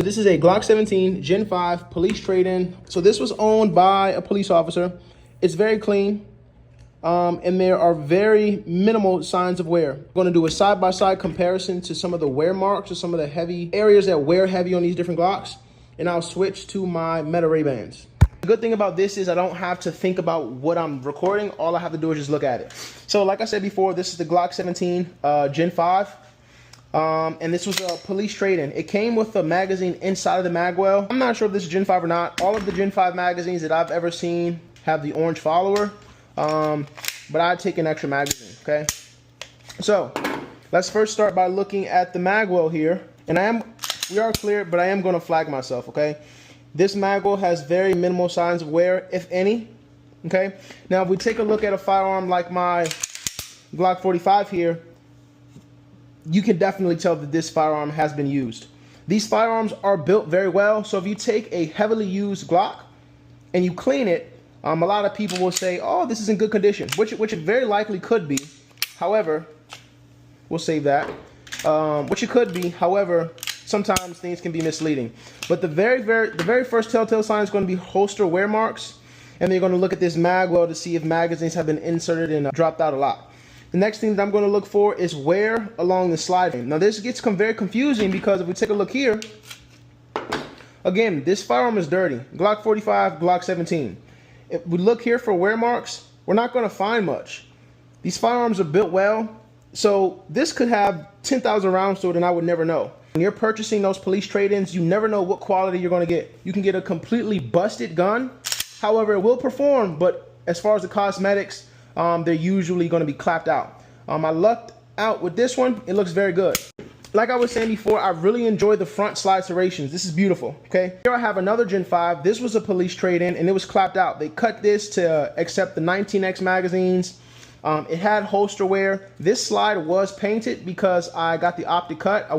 This is a Glock 17 Gen 5 police trade-in. So this was owned by a police officer. It's very clean, and there are very minimal signs of wear. I'm going to do a side-by-side comparison to some of the wear marks or some of the heavy areas that wear heavy on these different Glocks, and I'll switch to my Meta Ray-Bans. The good thing about this is I don't have to think about what I'm recording. All I have to do is just look at it. So like I said before, this is the Glock 17 Gen 5. And this was a police trade-in. It came with a magazine inside of the magwell. I'm not sure if this is Gen 5 or not. All of the Gen 5 magazines that I've ever seen have the orange follower. But I'd take an extra magazine, okay? So, let's first start by looking at the magwell here. And we are clear, but I am going to flag myself, okay? This magwell has very minimal signs of wear, if any, okay? Now, if we take a look at a firearm like my Glock 45 here, you can definitely tell that this firearm has been used. These firearms are built very well, so if you take a heavily used Glock and you clean it, a lot of people will say, oh, this is in good condition, which it very likely could be. However, we'll save that. Which it could be, however, sometimes things can be misleading. But the very first telltale sign is going to be holster wear marks, and they're going to look at this magwell to see if magazines have been inserted and dropped out a lot. The next thing that I'm going to look for is wear along the slide frame. Now this gets very confusing because if we take a look here, again, this firearm is dirty. Glock 45, Glock 17. If we look here for wear marks, we're not going to find much. These firearms are built well, so this could have 10,000 rounds to it and I would never know. When you're purchasing those police trade-ins, you never know what quality you're going to get. You can get a completely busted gun, however, it will perform, but as far as the cosmetics, they're usually going to be clapped out. I lucked out with this one. It looks very good. Like I was saying before, I really enjoy the front slide serrations. This is beautiful, okay? Here I have another Gen 5. This was a police trade-in, and it was clapped out. They cut this to accept the 19X magazines. It had holster wear. This slide was painted because I got the optic cut.